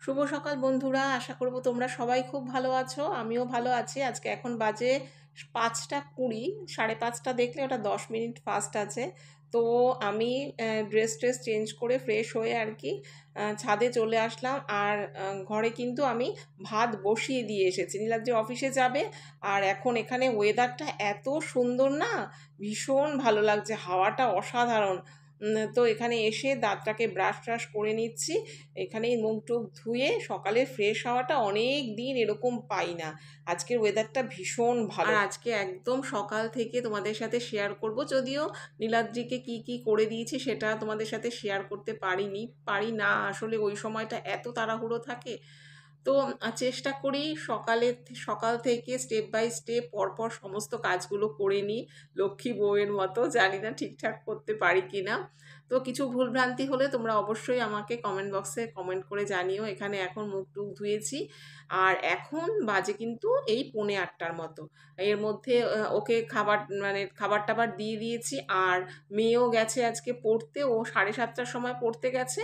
শুভ সকাল বন্ধুরা, আশা করব তোমরা সবাই খুব ভালো আছো। আমিও ভালো আছি। আজকে এখন বাজে 5টা 20, 5:30 দেখলে ওটা 10 মিনিট ফাস্ট আছে। তো আমি ড্রেস চেঞ্জ করে ফ্রেশ হয়ে আর কি ছাদে চলে আসলাম। আর ঘরে কিন্তু আমি ভাত বসিয়ে দিয়ে এসেছি। নীলাদ্রি অফিসে যাবে। আর এখন এখানে ওয়েদারটা এত সুন্দর না, ভীষণ ভালো লাগছে, হাওয়াটা অসাধারণ। তো এখানে এসে দাঁতটাকে ব্রাশ করে নিচ্ছি। এখানেই মুখ টুক ধুয়ে সকালে ফ্রেশ হওয়াটা অনেক দিন এরকম পাই না। আজকের ওয়েদারটা ভীষণ ভালো। আর আজকে একদম সকাল থেকে তোমাদের সাথে শেয়ার করব, যদিও নীলাদ্রিকে কি কি করে দিয়েছি সেটা তোমাদের সাথে শেয়ার করতে পারি না আসলে, ওই সময়টা এত তাড়াহুড়ো থাকে। তো চেষ্টা করি সকাল থেকে স্টেপ বাই স্টেপ পরপর সমস্ত কাজগুলো করে নিই লক্ষ্মী বউয়ের মতো। জানি না ঠিকঠাক করতে পারি কি না। তো কিছু ভুলভ্রান্তি হলে তোমরা অবশ্যই আমাকে কমেন্ট বক্সে কমেন্ট করে জানিও। এখানে এখন মুখ টুক ধুয়েছি আর এখন বাজে কিন্তু এই 7:45 মতো। এর মধ্যে ওকে খাবার টাবার দিয়ে দিয়েছি। আর মেয়েও গেছে আজকে পড়তে, ও 7:30টার সময় পড়তে গেছে।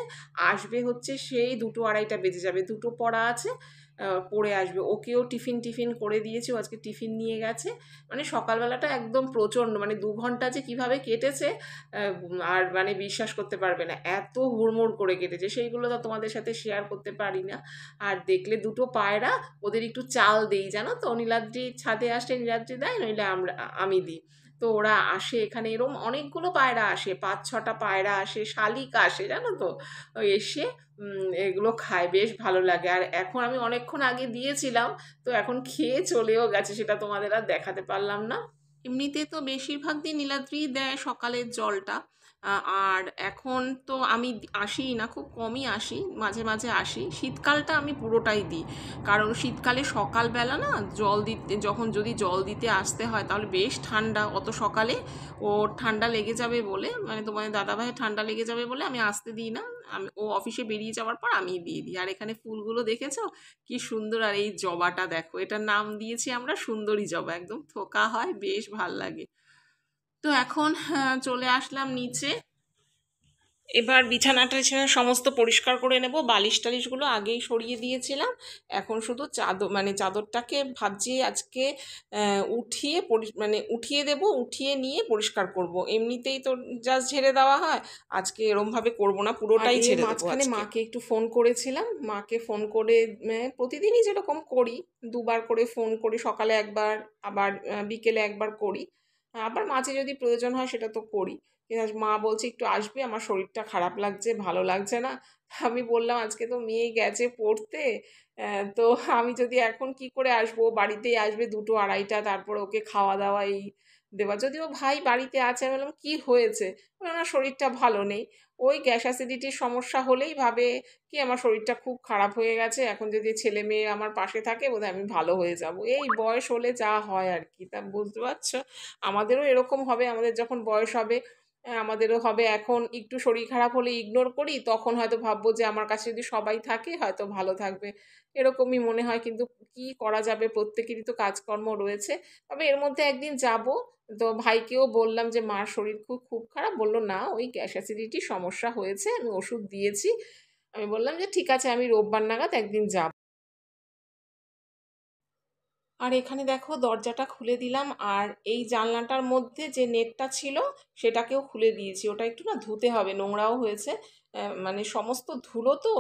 আসবে হচ্ছে সেই 2-2:30 বেজে যাবে, দুটো পড়া আছে, পড়ে আসবে। ওকেও টিফিন করে দিয়েছি, ও আজকে টিফিন নিয়ে গেছে। মানে সকালবেলাটা একদম প্রচণ্ড, মানে 2 ঘন্টা যে কিভাবে কেটেছে আর মানে বিশ্বাস করতে পারবে না, এত হুড়মুড় করে কেটেছে। সেইগুলো তো তোমাদের সাথে শেয়ার করতে পারি না। আর দেখলে দুটো পায়রা, ওদের একটু চাল দেই জানো তো। নীলাদ্রি ছাদে আসলে নীলাদ্রি দেয়, নইলে আমি দিই। তো ওরা আসে এখানে, এরম অনেকগুলো পায়রা আসে, 5-6টা পায়রা আসে, শালিক আসে জানো তো। এসে এগুলো খায়, বেশ ভালো লাগে। আর এখন আমি অনেকক্ষণ আগে দিয়েছিলাম, তো এখন খেয়ে চলেও গেছে, সেটা তোমাদের আর দেখাতে পারলাম না। এমনিতে তো বেশিরভাগ দিন নীলাদ্রি দেয় সকালের জলটা। আর এখন তো আমি আসিই না, খুব কমই আসি, মাঝে মাঝে আসি। শীতকালটা আমি পুরোটাই দিই, কারণ শীতকালে সকালবেলা না জল দিতে, যদি জল দিতে আসতে হয় তাহলে বেশ ঠান্ডা, অত সকালে ও ঠান্ডা লেগে যাবে বলে, মানে তোমার দাদাভাইয়ের ঠান্ডা লেগে যাবে বলে আমি আসতে দিই না। ও অফিসে বেরিয়ে যাওয়ার পর আমি দিয়ে দিই। আর এখানে ফুলগুলো দেখেছো কি সুন্দর! আর এই জবাটা দেখো, এটার নাম দিয়েছি আমরা সুন্দরী জবা, একদম থোকা হয়, বেশ ভাল লাগে। তো এখন চলে আসলাম নিচে। এবার বিছানাটা সমস্ত পরিষ্কার করে নেব। বালিশ টালিশগুলো আগেই সরিয়ে দিয়েছিলাম। এখন শুধু চাদরটাকে ভাবছি আজকে উঠিয়ে দেব, উঠিয়ে নিয়ে পরিষ্কার করব। এমনিতেই তো জাস্ট ঝেড়ে দেওয়া হয়, আজকে এরমভাবে করব না, পুরোটাই ঝেড়ে দেবো। মাঝখানে মাকে একটু ফোন করেছিলাম, মাকে ফোন করে প্রতিদিনই যেরকম করি, দুবার করে ফোন করি, সকালে একবার, আবার বিকেলে একবার করি, আবার মাঝে যদি প্রয়োজন হয় সেটা তো করি। মা বলছে একটু আসবি, আমার শরীরটা খারাপ লাগছে, ভালো লাগছে না। আমি বললাম আজকে তো মেয়ে গেছে পড়তে, তো আমি যদি এখন কি করে আসবো, বাড়িতেই আসবে 2-2:30, তারপরে ওকে খাওয়া দাওয়া এই দেওয়া। যদিও ভাই বাড়িতে আছে। আমি বললাম কি হয়েছে, না শরীরটা ভালো নেই, ওই গ্যাস অ্যাসিডিটির সমস্যা হলেই ভাবে কি আমার শরীরটা খুব খারাপ হয়ে গেছে, এখন যদি ছেলে মেয়ে আমার পাশে থাকে বোধহয় আমি ভালো হয়ে যাব। এই বয়স হলে যা হয় আর কি, তা বুঝতে পারছো, আমাদেরও এরকম হবে, আমাদের যখন বয়স হবে আমাদেরও হবে। এখন একটু শরীর খারাপ হলে ইগনোর করি, তখন হয়তো ভাববো যে আমার কাছে যদি সবাই থাকে হয়তো ভালো থাকবে, এরকমই মনে হয়। কিন্তু কি করা যাবে, প্রত্যেকেরই তো কাজকর্ম রয়েছে। তবে এর মধ্যে একদিন যাব। তো ভাইকেও বললাম যে মার শরীর খুব খুব খারাপ, বললো না ওই গ্যাস অ্যাসিডিটির সমস্যা হয়েছে, আমি ওষুধ দিয়েছি। আমি বললাম যে ঠিক আছে, আমি রোববার নাগাদ একদিন যাব। আর এখানে দেখো দরজাটা খুলে দিলাম, আর এই জানলাটার মধ্যে যে নেটটা ছিল সেটাকেও খুলে দিয়েছি। ওটা একটু না ধুতে হবে, নোংরাও হয়েছে, মানে সমস্ত ধুলো তো।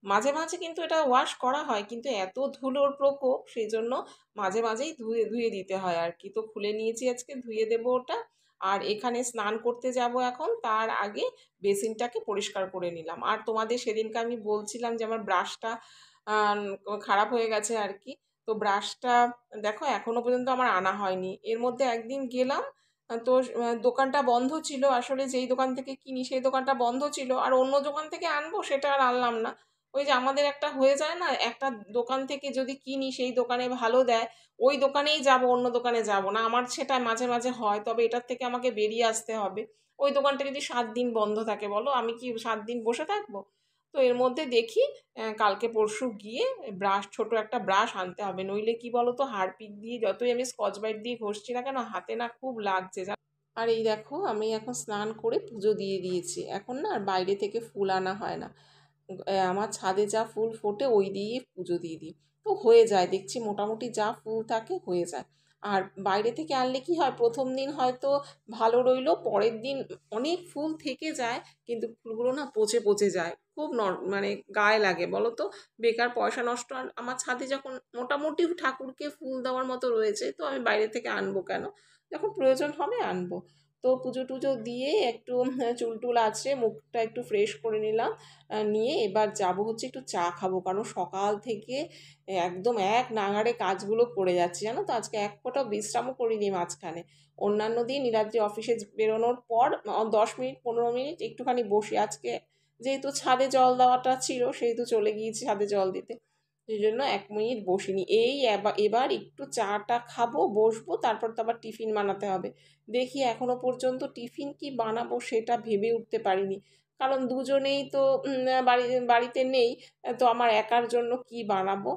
মাঝে মাঝে কিন্তু এটা ওয়াশ করা হয়, কিন্তু এত ধুলোর প্রকোপ, সেই জন্য মাঝে মাঝেই ধুয়ে ধুয়ে দিতে হয় আর কি। তো খুলে নিয়েছি, আজকে ধুয়ে দেবো ওটা। আর এখানে স্নান করতে যাব এখন, তার আগে বেসিনটাকে পরিষ্কার করে নিলাম। আর তোমাদের সেদিনকে আমি বলছিলাম যে আমার ব্রাশটা খারাপ হয়ে গেছে আর কি। তো ব্রাশটা দেখো এখনো পর্যন্ত আমার আনা হয়নি। এর মধ্যে একদিন গেলাম, তো দোকানটা বন্ধ ছিল, আসলে যেই দোকান থেকে কিনি সেই দোকানটা বন্ধ ছিল, আর অন্য দোকান থেকে আনবো সেটা আর আনলাম না। ওই যে আমাদের একটা হয়ে যায় না, একটা দোকান থেকে যদি কিনি সেই দোকানে ভালো দেয়, ওই দোকানেই যাব, অন্য দোকানে যাব না। আমার সেটা মাঝে মাঝে হয়, তবে এটার থেকে আমাকে বেরিয়ে আসতে হবে। ওই দোকানটা যদি 7 দিন বন্ধ থাকে, বলো আমি কি 7 দিন বসে থাকবো? তো এর মধ্যে দেখি কালকে পরশু গিয়ে ছোট একটা ব্রাশ আনতে হবে, নইলে কি বলো তো, হারপিক দিয়ে যতই আমি স্কচ ব্রাইট দিয়ে ঘষছি না কেন, হাতে না খুব লাগছে। আর এই দেখো আমি এখন স্নান করে পুজো দিয়ে দিয়েছি, এখন না আর বাইরে থেকে ফুল আনা হয় না। আমার ছাদে যা ফুল ফোটে ওই দিয়েই পুজো দিয়ে দিই। তো হয়ে যায়, দেখছি মোটামুটি যা ফুল থাকে হয়ে যায়। আর বাইরে থেকে আনলে কি হয়, প্রথম দিন হয়তো ভালো রইলো, পরের দিন অনেক ফুল থেকে যায়, কিন্তু ফুলগুলো না পচে পচে যায়, খুব মানে গায়ে লাগে বলো তো, বেকার পয়সা নষ্ট। আর আমার ছাদে যখন মোটামুটি ঠাকুরকে ফুল দেওয়ার মতো রয়েছে, তো আমি বাইরে থেকে আনবো কেন, যখন প্রয়োজন হবে আনবো। তো পুজো টুজো দিয়ে একটু চুল টুল আছে, মুখটা একটু ফ্রেশ করে নিলাম, নিয়ে এবার যাব হচ্ছে একটু চা খাবো, কারণ সকাল থেকে একদম এক নাগাড়ে কাজগুলো করে যাচ্ছি জানো তো। আজকে এক ফোঁটাও বিশ্রামও করিনি মাঝখানে। অন্যান্য দিন নীলাদ্রি অফিসে বেরোনোর পর 10 মিনিট 15 মিনিট একটুখানি বসি, আজকে যেহেতু ছাদে জল দেওয়াটা ছিল সেহেতু চলে গিয়েছি ছাদে জল দিতে, সেই জন্য 1 মিনিট বসিনি। এই এবার একটু চাটা খাবো, বসবো, তারপর তো আবার টিফিন বানাতে হবে। দেখি এখনো পর্যন্ত টিফিন কি বানাবো সেটা ভেবে উঠতে পারিনি, কারণ দুজনেই তো বাড়িতে নেই। তো আমার একার জন্য কি বানাবো।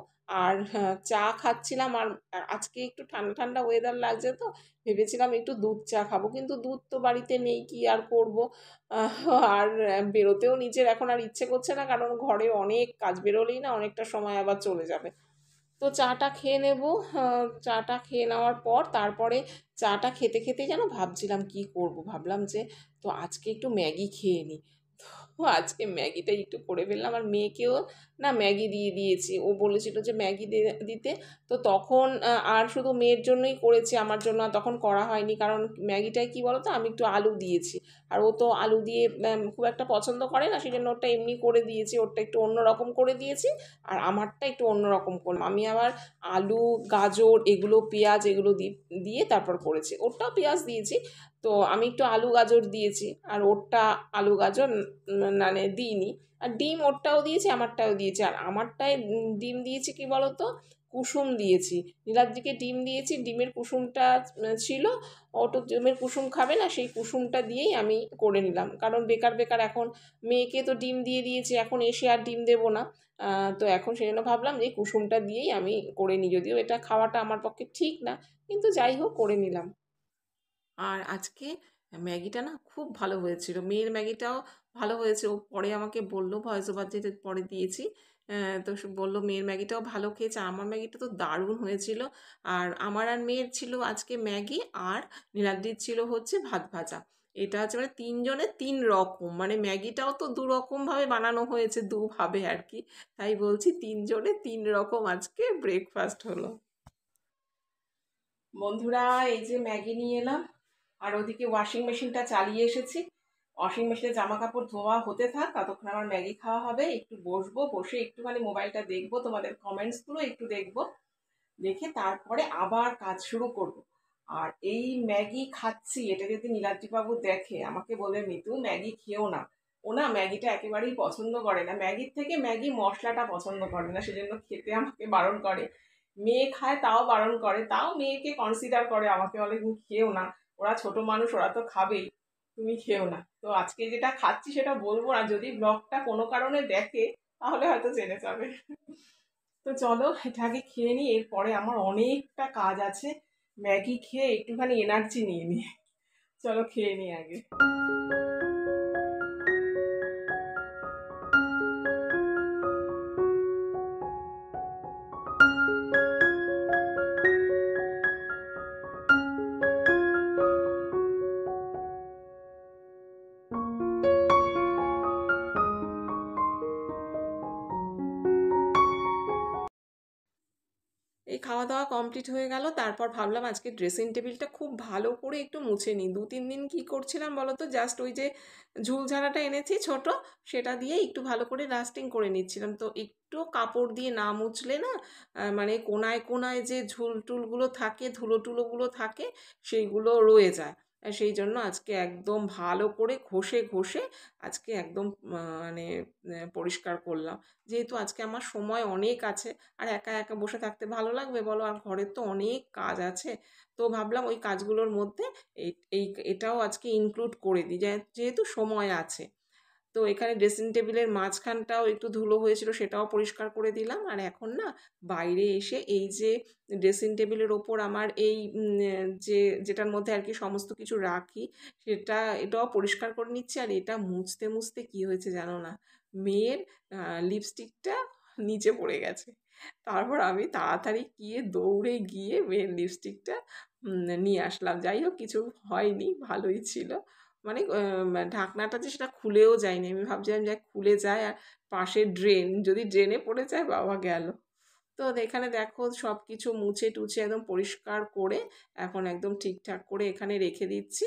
আর হ্যাঁ, চা খাচ্ছিলাম, আর আজকে একটু ঠান্ডা ঠান্ডা ওয়েদার লাগছে, তো ভেবেছিলাম একটু দুধ চা খাবো, কিন্তু দুধ তো বাড়িতে নেই, কি আর করব। আর বেরোতেও নিজের এখন আর ইচ্ছে করছে না, কারণ ঘরে অনেক কাজ, বেরোলেই না অনেকটা সময় আবার চলে যাবে। তো চাটা খেয়ে নেব। চাটা খেয়ে নেওয়ার পর তারপরে চাটা খেতে খেতে যেন ভাবছিলাম কি করব, ভাবলাম যে তো আজকে একটু ম্যাগি খেয়ে নিই। তো আজকে ম্যাগিটা একটু করে ফেললাম, আর মেয়েকেও না ম্যাগি দিয়ে দিয়েছি, ও বলেছিল যে ম্যাগি দিতে। তো তখন আর শুধু মেয়ের জন্যই করেছি, আমার জন্য আর তখন করা হয়নি, কারণ ম্যাগিটায় কী বলো তো, আমি একটু আলু দিয়েছি, আর ও তো আলু দিয়ে খুব একটা পছন্দ করে না, সেই জন্য ওটা এমনি করে দিয়েছি, ওটা একটু অন্যরকম করে দিয়েছি। আর আমারটা একটু অন্যরকম করলাম, আমি আবার আলু, গাজর, এগুলো পেঁয়াজ এগুলো দিয়ে তারপর করেছি, ওরটাও পেঁয়াজ দিয়েছি। তো আমি একটু আলু গাজর দিয়েছি, আর ওরটা আলু গাজর মানে দিইনি। আর ডিম ওরটাও দিয়েছি, আমারটাও দিয়েছি। আর আমারটায় ডিম দিয়েছি কি বলো তো, কুসুম দিয়েছি। নীলাদ্রিকে ডিম দিয়েছি, ডিমের কুসুমটা ছিল, ও তো ডিমের কুসুম খাবে না, সেই কুসুমটা দিয়েই আমি করে নিলাম, কারণ বেকার বেকার এখন মেয়েকে তো ডিম দিয়ে দিয়েছি, এখন এসে আর ডিম দেবো না। তো এখন সেই জন্য ভাবলাম যে কুসুমটা দিয়েই আমি করে নিই, যদিও এটা খাওয়াটা আমার পক্ষে ঠিক না, কিন্তু যাই হোক করে নিলাম। আর আজকে ম্যাগিটা না খুব ভালো হয়েছিল, মেয়ের ম্যাগিটাও ভালো হয়েছে, ও পরে আমাকে বললো, ভয়েস ওভার যেটা পরে দিয়েছি, তো সে বললো মেয়ের ম্যাগিটাও ভালো খেয়েছে, আমার ম্যাগিটা তো দারুণ হয়েছিল। আর আমার আর মেয়ের ছিল আজকে ম্যাগি, আর নীলাদ্রির ছিল হচ্ছে ভাত ভাজা। এটা হচ্ছে মানে তিনজনের তিন রকম, মানে ম্যাগিটাও তো দু রকমভাবে বানানো হয়েছে, দুভাবে আর কি। তাই বলছি তিনজনে তিন রকম আজকে ব্রেকফাস্ট হলো। বন্ধুরা, এই যে ম্যাগি নিয়ে এলাম, আর ওদিকে ওয়াশিং মেশিনটা চালিয়ে এসেছি। ওয়াশিং মেশিনে জামা কাপড় ধোয়া হতে থাক, ততক্ষণ আমার ম্যাগি খাওয়া হবে, একটু বসবো, বসে একটুখানি মোবাইলটা দেখবো, তোমাদের কমেন্টসগুলো একটু দেখবো, দেখে তারপরে আবার কাজ শুরু করব। আর এই ম্যাগি খাচ্ছি, এটা যদি নীলাদ্রিবাবু দেখে আমাকে বলে, মিতু ম্যাগি খেও না। ও না ম্যাগিটা একেবারেই পছন্দ করে না, ম্যাগির থেকে ম্যাগি মশলাটা পছন্দ করে না, সেজন্য খেতে আমাকে বারণ করে। মেয়ে খায় তাও বারণ করে, তাও মেয়েকে কনসিডার করে, আমাকে বলে তুমি খেও না, ওরা ছোট মানুষ, ওরা তো খাবেই, তুমি খেও না। তো আজকে যেটা খাচ্ছি সেটা বলবো না, যদি ব্লগটা কোনো কারণে দেখে তাহলে হয়তো জেনে যাবে। তো চলো এটা আগে খেয়ে নিই, এরপরে আমার অনেকটা কাজ আছে, ম্যাগি খেয়ে একটুখানি এনার্জি নিয়ে নিই। চলো খেয়ে নিই আগে। এই খাওয়া দাওয়া কমপ্লিট হয়ে গেল, তারপর ভাবলাম আজকে ড্রেসিং টেবিলটা খুব ভালো করে একটু মুছে নিই। 2-3 দিন কী করছিলাম বলো তো, জাস্ট ওই যে ঝুলঝাড়াটা এনেছি ছোট, সেটা দিয়ে একটু ভালো করে ডাস্টিং করে নিচ্ছিলাম। তো একটু কাপড় দিয়ে না মুছলে না মানে কোনায় কোনায় যে ঝুল টুলগুলো থাকে, ধুলো টুলোগুলো থাকে, সেইগুলো রয়ে যায়। সেই জন্য আজকে একদম ভালো করে ঘষে ঘষে আজকে একদম মানে পরিষ্কার করলাম, যেহেতু আজকে আমার সময় অনেক আছে, আর একা একা বসে থাকতে ভালো লাগবে বলো, আর ঘরের তো অনেক কাজ আছে। তো ভাবলাম ওই কাজগুলোর মধ্যে এই এই এটাও আজকে ইনক্লুড করে দিই, যেহেতু সময় আছে। তো তো এখানে ড্রেসিং টেবিলের মাঝখানটাও একটু ধুলো হয়েছিল, সেটাও পরিষ্কার করে দিলাম। আর এখন না বাইরে এসে এই যে ড্রেসিং টেবিলের ওপর আমার এই যেটার মধ্যে আর কি সমস্ত কিছু রাখি এটাও পরিষ্কার করে নিচ্ছি। আর এটা মুছতে মুছতে কি হয়েছে জানো না, মেয়ের লিপস্টিকটা নিচে পড়ে গেছে। তারপর আমি তাড়াতাড়ি দৌড়ে গিয়ে মেয়ের লিপস্টিকটা নিয়ে আসলাম। যাই হোক, কিছু হয়নি, ভালোই ছিল। মানে ঢাকনাটা যে সেটা খুলেও যায়নি, আমি ভাবছিলাম যে খুলে যায় আর পাশে ড্রেন, যদি ড্রেনে পড়ে যায় বাবা গেল। তো এখানে দেখো সব কিছু মুছে টুছে একদম পরিষ্কার করে এখন একদম ঠিকঠাক করে এখানে রেখে দিচ্ছি।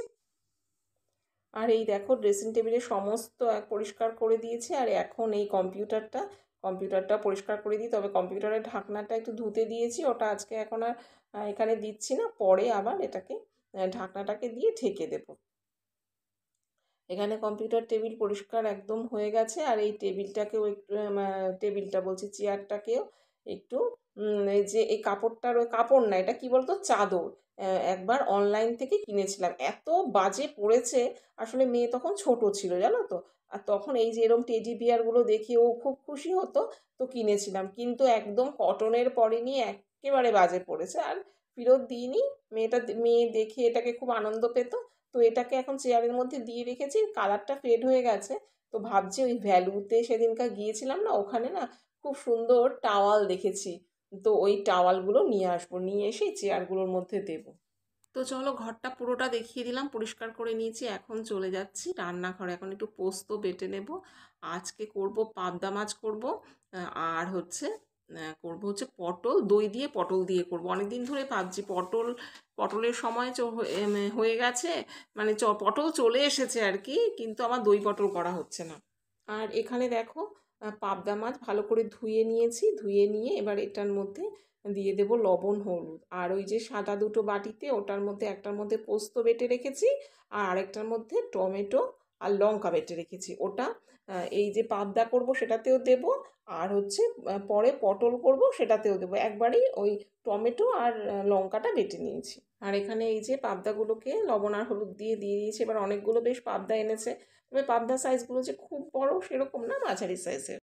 আর এই দেখো ড্রেসিং টেবিলে সমস্ত পরিষ্কার করে দিয়েছি। আর এখন এই কম্পিউটারটা পরিষ্কার করে দিই। তবে কম্পিউটারের ঢাকনাটা একটু ধুতে দিয়েছি, ওটা আজকে এখন আর এখানে দিচ্ছি না, পরে আবার এটাকে ঢাকনাটাকে দিয়ে ঢেকে দেবো। এখানে কম্পিউটার টেবিল পরিষ্কার একদম হয়ে গেছে। আর এই টেবিলটাকেও একটু টেবিলটা বলছি চেয়ারটাকেও একটু এই যে এই কাপড়টার, ওই কাপড় না, এটা কি বলতো, চাদর, একবার অনলাইন থেকে কিনেছিলাম, এত বাজে পড়েছে। আসলে মেয়ে তখন ছোট ছিল জানো তো, আর তখন এই যে এরকম টেডি বিয়ারগুলো দেখে ও খুব খুশি হতো, তো কিনেছিলাম, কিন্তু একদম কটনের পরেনি, একেবারে বাজে পড়েছে। আর ফেরত দিইনি, মেয়ে দেখে এটাকে খুব আনন্দ পেত। তো এটাকে এখন চেয়ারের মধ্যে দিয়ে রেখেছি, কালারটা ফেড হয়ে গেছে। তো ভাবছি ওই ভ্যালুতে সেদিনকার গিয়েছিলাম না, ওখানে না খুব সুন্দর টাওয়াল দেখেছি, তো ওই টাওয়ালগুলো নিয়ে আসবো, নিয়ে এসে চেয়ারগুলোর মধ্যে দেব। তো চলো, ঘরটা পুরোটা দেখিয়ে দিলাম, পরিষ্কার করে নিয়েছি। এখন চলে যাচ্ছি রান্নাঘরে, এখন একটু পোস্ত বেটে নেব। আজকে করব পাবদা মাছ করব, আর করব হচ্ছে পটল, দই দিয়ে পটল দিয়ে করব। অনেকদিন ধরে ভাবছি, পটলের সময় হয়ে গেছে, মানে পটল চলে এসেছে আর কি, কিন্তু আমার দই পটল করা হচ্ছে না। আর এখানে দেখো পাবদা মাছ ভালো করে ধুয়ে নিয়েছি, ধুয়ে নিয়ে এবার এটার মধ্যে দিয়ে দেব লবণ হলুদ। আর ওই যে সাদা দুটো বাটিতে, ওটার মধ্যে একটার মধ্যে পোস্ত বেটে রেখেছি, আর আরেকটার মধ্যে টমেটো আর লঙ্কা বেটে রেখেছি। ওটা এই যে পাবদা করব সেটাতেও দেব, আর পরে পটল করব সেটাতেও দেবো। একবারই ওই টমেটো আর লঙ্কাটা বেটে নিয়েছি। আর এখানে এই যে পাবদাগুলোকে লবণ আর হলুদ দিয়ে দিয়েছি। এবার অনেকগুলো বেশ পাবদা এনেছে, তবে পাবদা সাইজগুলো যে খুব বড় সেরকম না, মাঝারি সাইজের।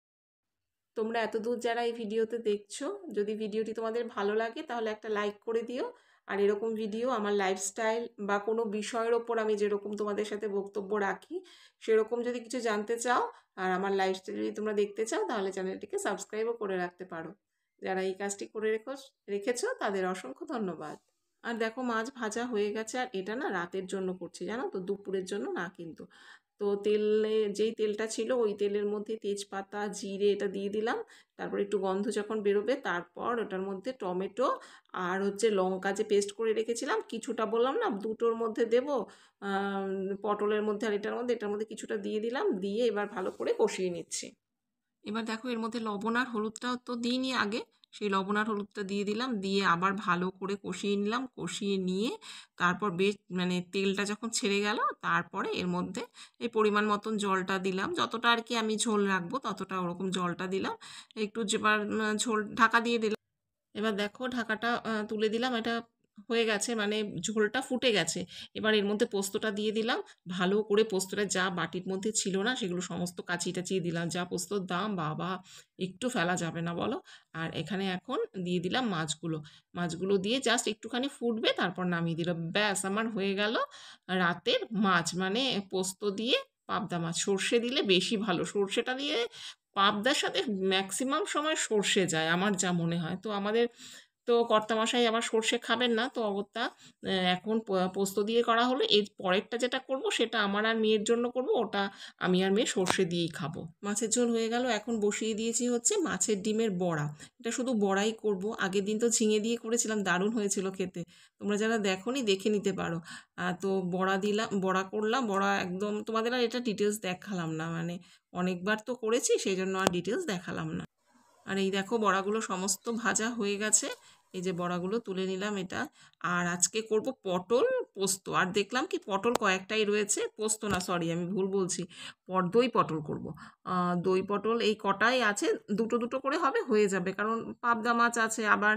তোমরা এত দূর যারা এই ভিডিওতে দেখছো, যদি ভিডিওটি তোমাদের ভালো লাগে তাহলে একটা লাইক করে দিও। আর এরকম ভিডিও আমার লাইফস্টাইল বা কোনো বিষয়ের ওপর আমি যেরকম তোমাদের সাথে বক্তব্য রাখি, সেরকম যদি কিছু জানতে চাও আর আমার লাইফস্টাইল যদি তোমরা দেখতে চাও, তাহলে চ্যানেলটিকে সাবস্ক্রাইবও করে রাখতে পারো। যারা এই কাজটি করে রেখেছো তাদের অসংখ্য ধন্যবাদ। আর দেখো মাছ ভাজা হয়ে গেছে। আর এটা না রাতের জন্য করছি জানো তো, দুপুরের জন্য না কিন্তু। তো যেই তেলটা ছিল ওই তেলের মধ্যে তেজপাতা জিরে এটা দিয়ে দিলাম। তারপর একটু গন্ধ যখন বেরোবে, তারপর ওটার মধ্যে টমেটো আর লঙ্কা যে পেস্ট করে রেখেছিলাম, কিছুটা বললাম না দুটোর মধ্যে দেব, পটলের মধ্যে আর এটার মধ্যে কিছুটা দিয়ে দিলাম, দিয়ে এবার ভালো করে কষিয়ে নিচ্ছি। এবার দেখো এর মধ্যে লবণ আর হলুদটাও তো দিইনি আগে, সেই লবণ আর হলুদটা দিয়ে দিলাম, দিয়ে আবার ভালো করে কষিয়ে নিলাম। কষিয়ে নিয়ে তারপর বেশ মানে তেলটা যখন ছেড়ে গেল, তারপরে এর মধ্যে এই পরিমাণ মতন জলটা দিলাম, যতটা আর কি আমি ঝোল রাখবো ততটা ওরকম জলটা দিলাম। একটু যেবার ঝোল ঢাকা দিয়ে দিলাম। এবার দেখো ঢাকাটা তুলে দিলাম, এটা হয়ে গেছে, মানে ঝোলটা ফুটে গেছে। এবার এর মধ্যে পোস্তটা দিয়ে দিলাম, ভালো করে পোস্তটা যা বাটির মধ্যে ছিল না সেগুলো সমস্ত কাচিয়ে টাচিয়ে দিলাম। যা পোস্তর দাম বাবা, একটু ফেলা যাবে না বলো। আর এখানে এখন দিয়ে দিলাম মাছগুলো দিয়ে জাস্ট একটুখানি ফুটবে, তারপর নামিয়ে দিলাম, ব্যাস আমার হয়ে গেল রাতের মাছ, মানে পোস্ত দিয়ে পাবদা মাছ। সর্ষে দিলে বেশি ভালো, সর্ষেটা দিয়ে পাবদার সাথে ম্যাক্সিমাম সময় সর্ষে যায় আমার যা মনে হয়। তো আমাদের তো কর্তামশাই আবার সর্ষে খাবেন না, তো অগত্যা এখন পোস্ত দিয়ে করা হলো। এর পরেরটা যেটা করব সেটা আমার আর মেয়ের জন্য করব, ওটা আমি আর মেয়ে সর্ষে দিয়েই খাবো। মাছের ঝোল হয়ে গেল, এখন বসিয়ে দিয়েছি মাছের ডিমের বড়া। এটা শুধু বড়াই করব, আগের দিন তো ঝিঙে দিয়ে করেছিলাম, দারুণ হয়েছিল খেতে। তোমরা যারা দেখোনি দেখে নিতে পারো। তো বড়া করলাম, বড়া একদম তোমাদের আর এটা ডিটেলস দেখালাম না, মানে অনেকবার তো করেছি সেই জন্য আর ডিটেলস দেখালাম না। আর এই দেখো বড়াগুলো সমস্ত ভাজা হয়ে গেছে, এই যে বড়াগুলো তুলে নিলাম এটা। আর আজকে করব পটল পোস্ত, আর দেখলাম কি পটল কয়েকটাই রয়েছে, পোস্ত না সরি আমি ভুল বলছি, দই পটল করব। দই পটল এই কটাই আছে, দুটো দুটো করে হবে, হয়ে যাবে, কারণ পাবদা মাছ আছে, আবার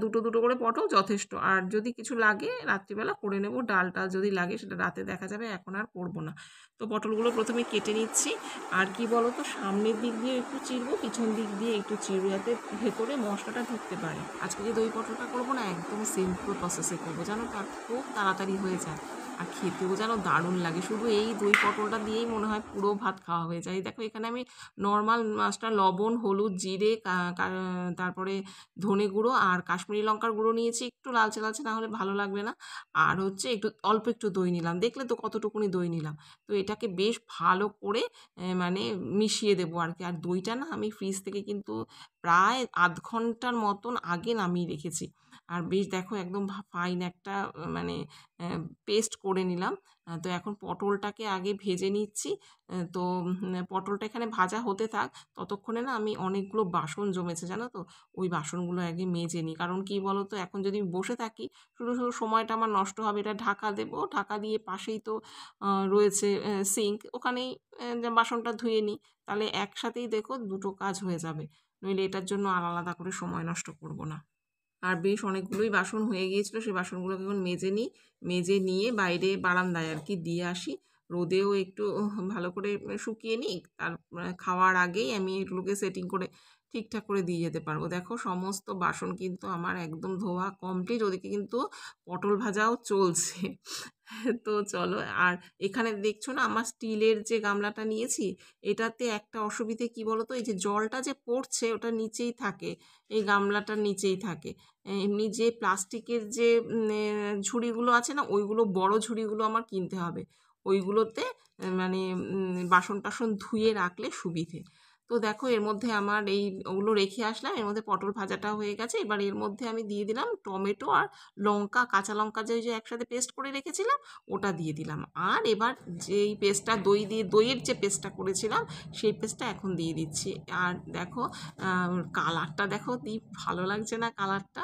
দুটো দুটো করে পটল যথেষ্ট। আর যদি কিছু লাগে রাত্রিবেলা করে নেব, ডালটা যদি লাগে সেটা রাতে দেখা যাবে, এখন আর করব না। তো পটলগুলো প্রথমে কেটে নিচ্ছি। আর কি বলো তো, সামনের দিক দিয়ে একটু চিরবো, পিছন দিক দিয়ে একটু চিরবো, যাতে ভেতরে মশলাটা ঢুকতে পারে। আজকে যে দই পটলটা করবো না, একদম সিম্পল প্রসেসে করবো, জানো তো, আর খুব তাড়াতাড়ি হয়ে যায়, আর খেতেও যেন দারুণ লাগে। শুধু এই দই পটলটা দিয়েই মনে হয় পুরো ভাত খাওয়া হয়ে যায়। দেখো এখানে আমি নর্মাল মাছটা লবণ, হলুদ, জিরে, তারপরে ধনে গুঁড়ো আর কাশ্মীরি লঙ্কার গুঁড়ো নিয়েছি, একটু লালচে লালচে না হলে ভালো লাগবে না। আর হচ্ছে একটু অল্প একটু দই নিলাম, দেখলে তো কতটুকুনি দই নিলাম। তো এটাকে বেশ ভালো করে মানে মিশিয়ে দেবো আর কি। আর দইটা না আমি ফ্রিজ থেকে কিন্তু প্রায় আধ ঘন্টার মতন আগে নামিয়ে রেখেছি। আর বেশ দেখো একদম ফাইন একটা মানে পেস্ট করে নিলাম। তো এখন পটলটাকে আগে ভেজে নিচ্ছি। তো পটলটা এখানে ভাজা হতে থাক, ততক্ষণে না আমি অনেকগুলো বাসন জমেছে জানো তো, ওই বাসনগুলো আগে মেজে নিই। কারণ কি বলো তো, এখন যদি বসে থাকি শুধু শুধু সময়টা আমার নষ্ট হবে। এটা ঢাকা দেবো, ঢাকা দিয়ে পাশেই তো রয়েছে সিঙ্ক, ওখানেই বাসনটা ধুয়ে নিই, তাহলে একসাথেই দেখো দুটো কাজ হয়ে যাবে। নইলে এটার জন্য আলাদা করে সময় নষ্ট করব না। আর বেশ অনেকগুলোই বাসন হয়ে গিয়েছিলো, সেই বাসনগুলোকে এখন মেজে নিই, মেজে নিয়ে বাইরে বারান্দায় আর কি দিয়ে আসি, রোদেও একটু ভালো করে শুকিয়ে নিই। তার খাওয়ার আগেই আমি এগুলোকে সেটিং করে ঠিকঠাক করে দিয়ে যেতে পারবো। দেখো সমস্ত বাসন কিন্তু আমার একদম ধোয়া কমপ্লিট, ওদিকে কিন্তু পটল ভাজাও চলছে। তো চলো, আর এখানে দেখছো না আমার স্টিলের যে গামলাটা নিয়েছি, এটাতে একটা অসুবিধে কি বলো তো, এই যে জলটা যে পড়ছে ওটা নিচেই থাকে, এই গামলাটার নিচেই থাকে। এমনি যে প্লাস্টিকের যে ঝুড়িগুলো আছে না, ওইগুলো বড় ঝুড়িগুলো আমার কিনতে হবে, ওইগুলোতে মানে বাসন টাসন ধুয়ে রাখলে সুবিধে। তো দেখো এর মধ্যে আমার এই ওগুলো রেখে আসলাম, এর মধ্যে পটল ভাজাটা হয়ে গেছে। এবার এর মধ্যে আমি দিয়ে দিলাম টমেটো আর লঙ্কা, কাঁচা লঙ্কা যে যে একসাথে পেস্ট করে রেখেছিলাম ওটা দিয়ে দিলাম। আর এবার যেই পেস্টটা দইয়ের যে পেস্টটা করেছিলাম সেই পেস্টটা এখন দিয়ে দিচ্ছি। আর দেখো কালারটা দেখো কি ভালো লাগছে না কালারটা।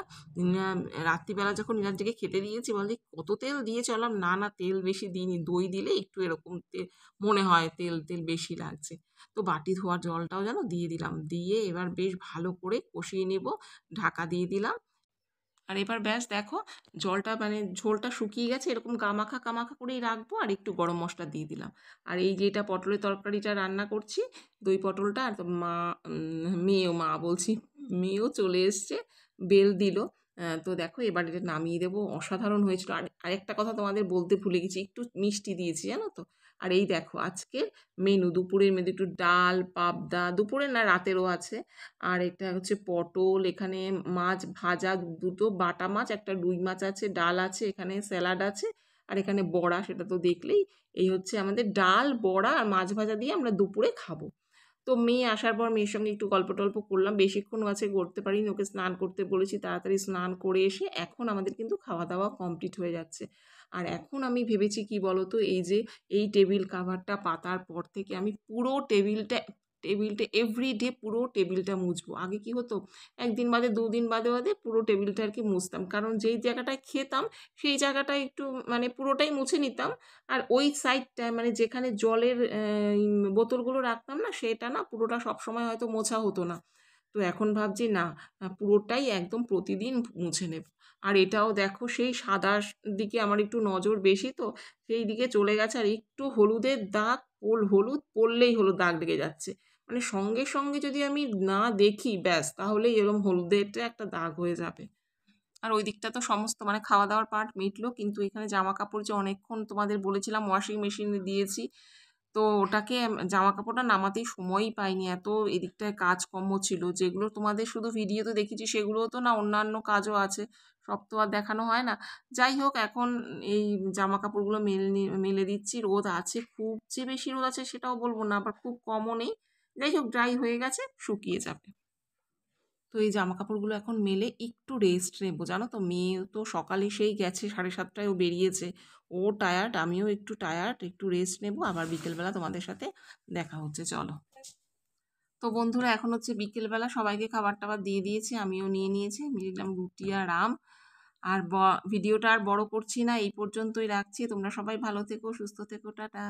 রাত্রিবেলা যখন ইনারজিকে খেতে দিয়েছি বলছি কত তেল দিয়ে চলাম, না না তেল বেশি দিইনি, দই দিলে একটু এরকম তেল মনে হয়, তেল তেল বেশি লাগছে। তো বাটি ধোয়ার জলটাও যেন দিয়ে দিলাম, দিয়ে এবার বেশ ভালো করে কষিয়ে নেব, ঢাকা দিয়ে দিলাম। আর এবার ব্যাস দেখো জলটা মানে ঝোলটা শুকিয়ে গেছে, এরকম কামাখা কামাখা করেই রাখবো, আর একটু গরম মশলা দিয়ে দিলাম। আর এই যেটা পটলের তরকারিটা রান্না করছি, দই পটলটা, আর তো মা বলছি, মেয়েও চলে এসছে, বেল দিল। তো দেখো এবার এটা নামিয়ে দেবো, অসাধারণ হয়েছিল। আর আরেকটা কথা তোমাদের বলতে ভুলে গেছি, একটু মিষ্টি দিয়েছি জানো তো। আর এই দেখো আজকের মেনু, দুপুরের মেনু একটু ডাল, পাবদা, দুপুরের না রাতেরও আছে। আর এটা হচ্ছে পটল, এখানে মাছ ভাজা, দুটো বাটা মাছ, একটা রুই মাছ আছে, ডাল আছে, এখানে স্যালাড আছে, আর এখানে বড়া, সেটা তো দেখলেই। এই হচ্ছে আমাদের ডাল, বড়া আর মাছ ভাজা দিয়ে আমরা দুপুরে খাবো। তো মেয়ে আসার পর মেয়ের সঙ্গে একটু গল্প টল্প করলাম, বেশিক্ষণ আছে করতে পারিনি, ওকে স্নান করতে বলেছি, তাড়াতাড়ি স্নান করে এসে এখন আমাদের কিন্তু খাওয়া দাওয়া কমপ্লিট হয়ে যাচ্ছে। আর এখন আমি ভেবেছি কি বলতো, এই যে এই টেবিল কাভারটা পাতার পর থেকে আমি পুরো টেবিলটা টেবিলটা এভরিডে পুরো টেবিলটা মুছবো। আগে কি হতো, একদিন বাদে দুদিন বাদে বাদে পুরো টেবিলটা আর কি মুছতাম, কারণ যেই জায়গাটায় খেতাম সেই জায়গাটা একটু মানে পুরোটাই মুছে নিতাম। আর ওই সাইডটায় মানে যেখানে জলের বোতলগুলো রাখতাম না, সেটা না পুরোটা সবসময় হয়তো মোছা হতো না। তো এখন ভাবছি না, পুরোটাই একদম প্রতিদিন মুছে নেব। আর এটাও দেখো সেই সাদার দিকে আমার একটু নজর বেশি, তো সেই দিকে চলে গেছে। আর একটু হলুদের দাগ, হলুদ পড়লেই হলো দাগ লেগে যাচ্ছে, মানে সঙ্গে সঙ্গে যদি আমি না দেখি ব্যাস, তাহলেই এরকম হলুদেরটা একটা দাগ হয়ে যাবে। আর ওই দিকটা তো সমস্ত মানে খাওয়া দাওয়ার পার্ট মিটলো, কিন্তু এখানে জামা কাপড় যে অনেকক্ষণ তোমাদের বলেছিলাম ওয়াশিং মেশিনে দিয়েছি, তো ওটাকে জামা কাপড়টা নামাতেই সময়ই পাইনি, এত এদিকটায় কাজকর্ম ছিল, যেগুলো তোমাদের শুধু ভিডিওতে দেখেছি সেগুলোও তো না, অন্যান্য কাজও আছে, সব তো আর দেখানো হয় না। যাই হোক এখন এই জামা কাপড়গুলো মেলে দিচ্ছি, রোদ আছে, খুব যে বেশি রোদ আছে সেটাও বলবো না, আবার খুব কমও নেই। যাই হোক ড্রাই হয়ে গেছে, শুকিয়ে যাবে। তো এই জামা কাপড়গুলো এখন মেলে একটু রেস্ট নেবো, জানো তো, মেয়ে তো সকালে সেই গেছে 7:30টায়, ও বেরিয়েছে, ও টায়ার্ড, আমিও একটু টায়ার্ড, একটু রেস্ট নেবো, আবার বিকেলবেলা তোমাদের সাথে দেখা হচ্ছে, চলো। তো বন্ধুরা এখন হচ্ছে বিকেলবেলা, সবাইকে খাবার টাবার দিয়ে দিয়েছি, আমিও নিয়ে নিয়েছি, নিয়ে নিলাম রুটি আর আম। আর ভিডিওটা আর বড় করছি না, এই পর্যন্তই রাখছি। তোমরা সবাই ভালো থেকো, সুস্থ থেকো, টাটা।